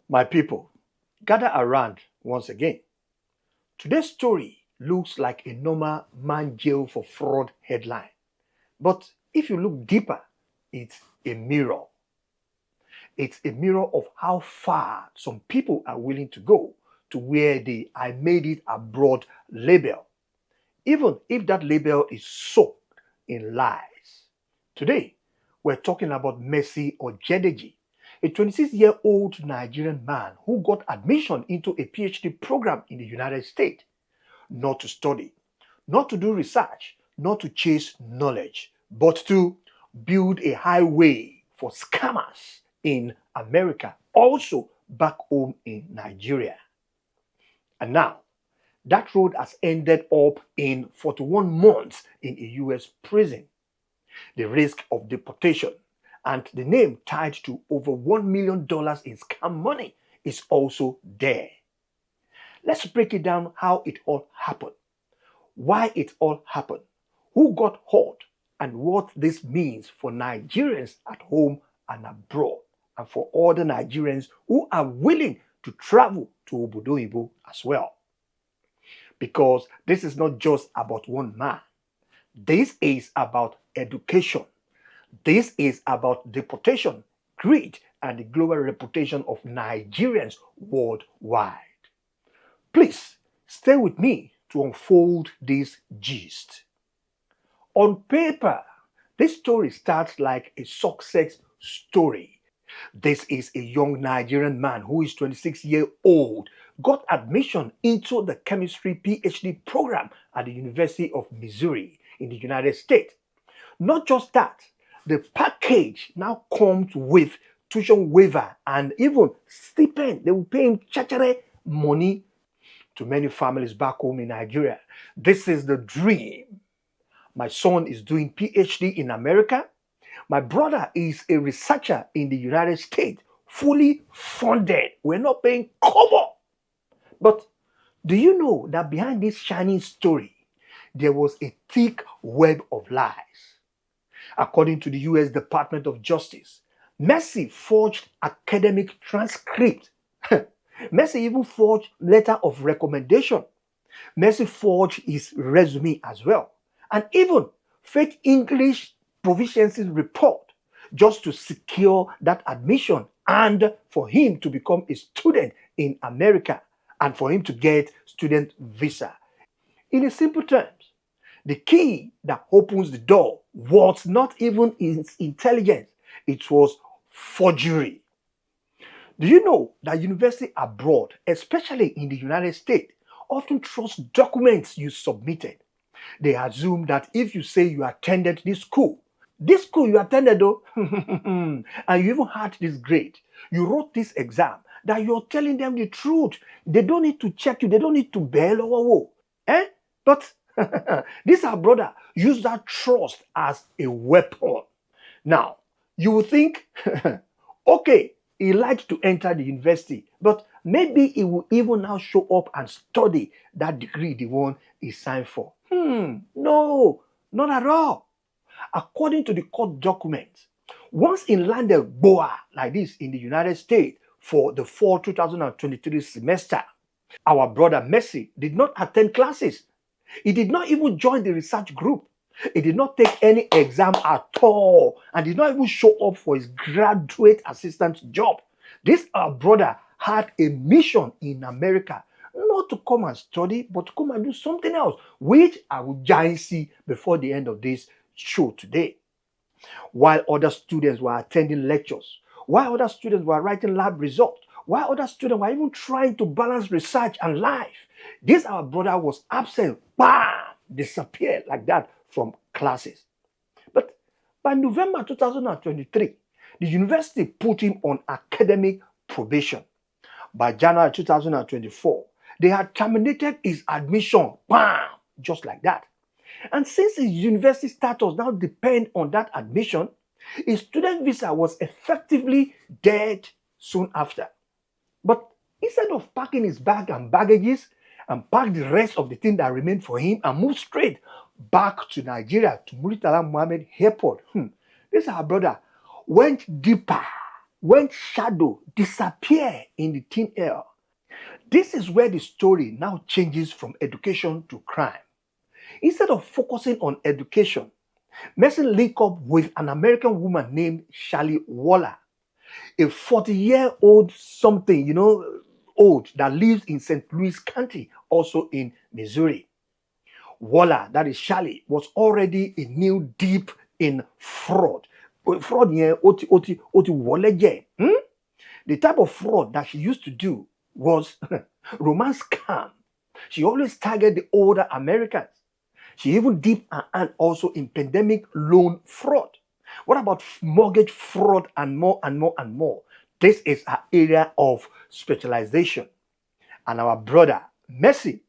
My people, gather around once again. Today's story looks like a normal man jail for fraud headline. But if you look deeper, it's a mirror. It's a mirror of how far some people are willing to go to wear the I made it abroad label, even if that label is soaked in lies. Today, we're talking about Messi Ojedeji, a 26-year-old Nigerian man who got admission into a PhD program in the United States, not to study, not to do research, not to chase knowledge, but to build a highway for scammers in America, also back home in Nigeria. And now, that road has ended up in 41 months in a US prison, the risk of deportation, and the name tied to over $1 million in scam money is also there. Let's break it down how it all happened, why it all happened, who got hurt, and what this means for Nigerians at home and abroad, and for other Nigerians who are willing to travel to Obodoyibo as well. Because this is not just about one man. This is about education. This is about deportation, greed, and the global reputation of Nigerians worldwide. Please stay with me to unfold this gist. On paper, this story starts like a success story. This is a young Nigerian man who is 26-year old, got admission into the chemistry PhD program at the University of Missouri in the United States. Not just that, the package now comes with tuition waiver and even stipend. They will pay him chachere money. To many families back home in Nigeria, this is the dream. My son is doing PhD in America. My brother is a researcher in the United States, fully funded. We're not paying cover. But do you know that behind this shining story, there was a thick web of lies? According to the US Department of Justice, Messi forged academic transcripts. Messi even forged letter of recommendation. Messi forged his resume as well. And even fake English proficiency report just to secure that admission and for him to become a student in America and for him to get student visa. In simple terms, the key that opens the door was not even his intelligence, it was forgery. Do you know that university abroad, especially in the United States, often trust documents you submitted? They assume that if you say you attended this school you attended though, and you even had this grade, you wrote this exam, that you're telling them the truth. They don't need to check you, they don't need to bail or eh? But this our brother used that trust as a weapon. Now, you will think, okay, he liked to enter the university, but maybe he will even now show up and study that degree, the one he signed for. No, not at all. According to the court documents, once he landed BOA like this in the United States for the fall 2023 semester, our brother Messi did not attend classes. He did not even join the research group. He did not take any exam at all and did not even show up for his graduate assistant job. This our brother had a mission in America, not to come and study, but to come and do something else, which I will just see before the end of this show today. While other students were attending lectures, while other students were writing lab results, while other students were even trying to balance research and life, this our brother was absent, bam, disappeared like that from classes. But by November 2023, the university put him on academic probation. By January 2024, they had terminated his admission, bam, just like that. And since his university status now depend on that admission, his student visa was effectively dead soon after. But instead of packing his bag and baggages and pack the rest of the thing that remained for him and move straight back to Nigeria to Muritala Mohammed Airport, this our brother went deeper, when shadow disappear in the thin air. This is where the story now changes from education to crime. Instead of focusing on education, Mason linked up with an American woman named Shally Waller, a 40-year-old something, old that lives in St. Louis County, also in Missouri. Waller, that is Shally, was already a knee deep in fraud. Fraud, yeah, oti wole je. The type of fraud that she used to do was romance scam. She always targeted the older Americans. She even dipped her hand also in pandemic loan fraud. What about mortgage fraud and more and more and more? This is her area of specialization. And our brother, Messi,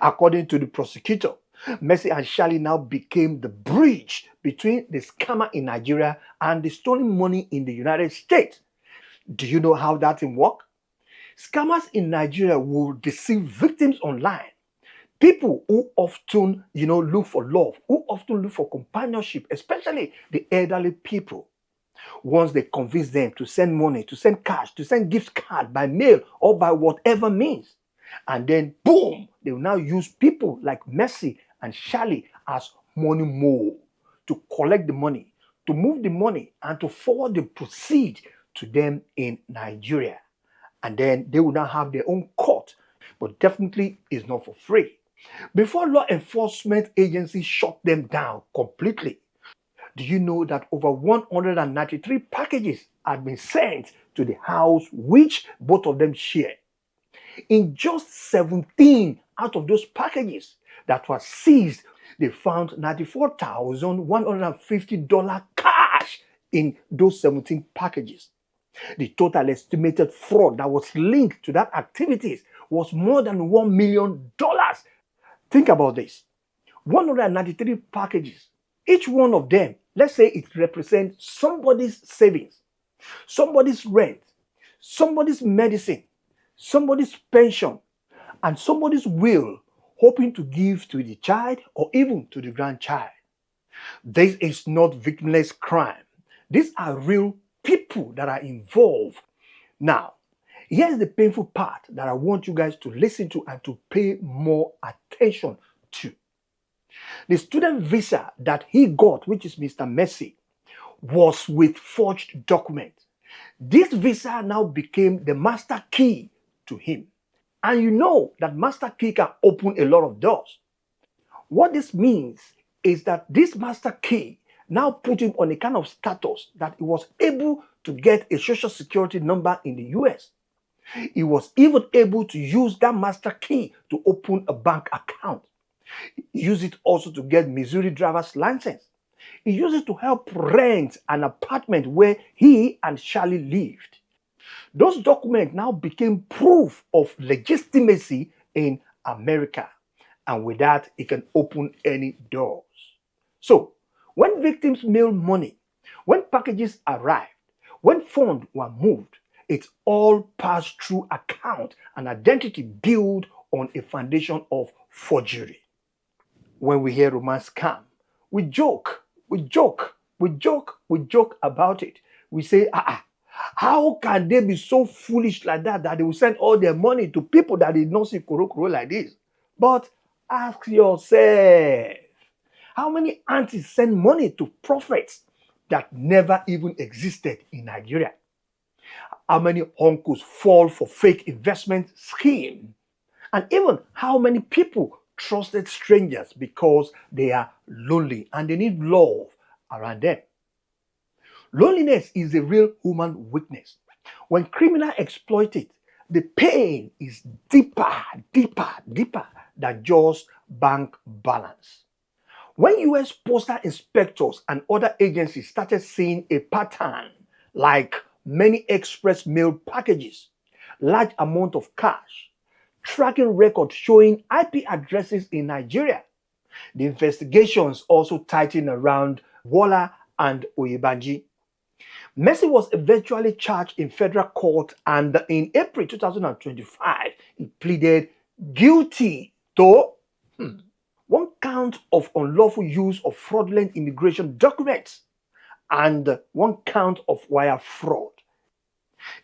according to the prosecutor, Messi and Shally now became the bridge between the scammer in Nigeria and the stolen money in the United States. Do you know how that thing works? Scammers in Nigeria will deceive victims online. People who often, look for love, who often look for companionship, especially the elderly people. Once they convince them to send money, to send cash, to send gift card by mail or by whatever means, and then boom, they will now use people like Messi and Shally as money-mule to collect the money, to move the money, and to forward the proceeds to them in Nigeria. And then they will now have their own court, but definitely is not for free. Before law enforcement agencies shut them down completely, do you know that over 193 packages had been sent to the house which both of them share? In just 17 out of those packages that were seized, they found $94,150 cash in those 17 packages. The total estimated fraud that was linked to that activities was more than $1 million. Think about this. 193 packages. Each one of them, let's say it represents somebody's savings, somebody's rent, somebody's medicine, somebody's pension, and somebody's will, hoping to give to the child or even to the grandchild. This is not victimless crime. These are real people that are involved. Now, here's the painful part that I want you guys to listen to and to pay more attention to. The student visa that he got, which is Mr. Messi, was with forged documents. This visa now became the master key to him. And you know that master key can open a lot of doors. What this means is that this master key now put him on a kind of status that he was able to get a social security number in the US. He was even able to use that master key to open a bank account. He used it also to get Missouri driver's license. He used it to help rent an apartment where he and Shally lived. Those documents now became proof of legitimacy in America. And with that, it can open any doors. So, when victims mail money, when packages arrived, when funds were moved, it all passed through account and identity built on a foundation of forgery. When we hear romance scam, we joke, we joke about it. We say, how can they be so foolish like that they will send all their money to people that did not see Kuro like this? But ask yourself, how many aunties send money to prophets that never even existed in Nigeria? How many uncles fall for fake investment scheme? And even how many people trusted strangers because they are lonely and they need love around them? Loneliness is a real human weakness. When criminals exploit it, the pain is deeper than just bank balance. When US postal inspectors and other agencies started seeing a pattern like many express mail packages, large amount of cash, tracking records showing IP addresses in Nigeria, the investigations also tightened around Waller and Oyebanji. Messi was eventually charged in federal court, and in April 2025, he pleaded guilty to one count of unlawful use of fraudulent immigration documents and one count of wire fraud.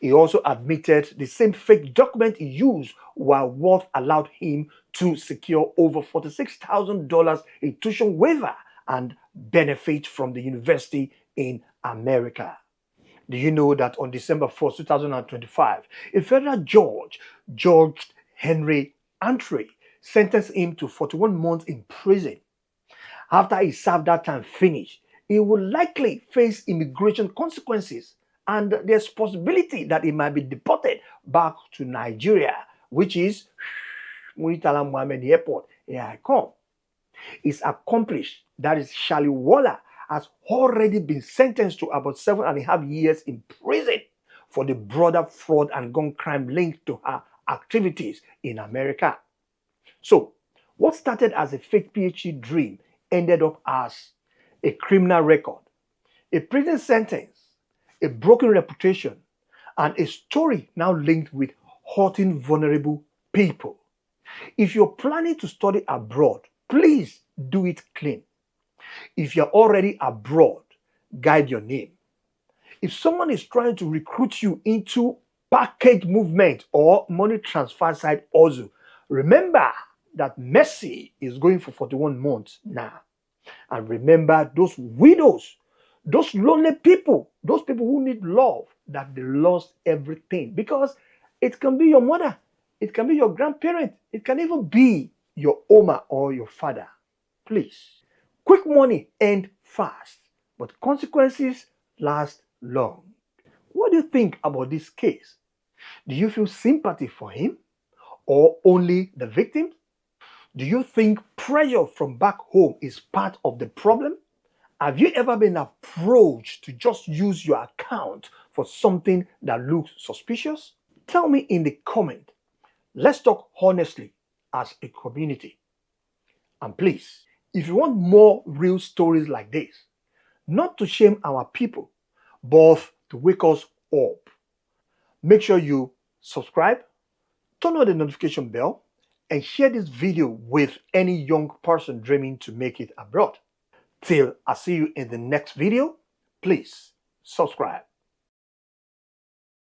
He also admitted the same fake document he used while Worth allowed him to secure over $46,000 in tuition waiver and benefit from the university in America. Do you know that on December 1st, 2025, a federal judge, George Henry Antry, sentenced him to 41 months in prison? After he served that time finished, he will likely face immigration consequences, and there's possibility that he might be deported back to Nigeria, which is Muritala Mohammed Airport. Here I come. His accomplice, that is Charlie Waller, has already been sentenced to about 7.5 years in prison for the broader fraud and gun crime linked to her activities in America. So, what started as a fake PhD dream ended up as a criminal record, a prison sentence, a broken reputation, and a story now linked with hurting vulnerable people. If you're planning to study abroad, please do it clean. If you're already abroad, guide your name. If someone is trying to recruit you into package movement or money transfer side also, remember that Messi is going for 41 months now. And remember those widows, those lonely people, those people who need love, that they lost everything. Because it can be your mother, it can be your grandparent, it can even be your Oma or your father. Please. Quick money end fast, but consequences last long. What do you think about this case? Do you feel sympathy for him or only the victim? Do you think pressure from back home is part of the problem? Have you ever been approached to just use your account for something that looks suspicious? Tell me in the comment. Let's talk honestly as a community. And please, if you want more real stories like this, not to shame our people, but to wake us up, make sure you subscribe, turn on the notification bell, and share this video with any young person dreaming to make it abroad. Till I see you in the next video, please subscribe.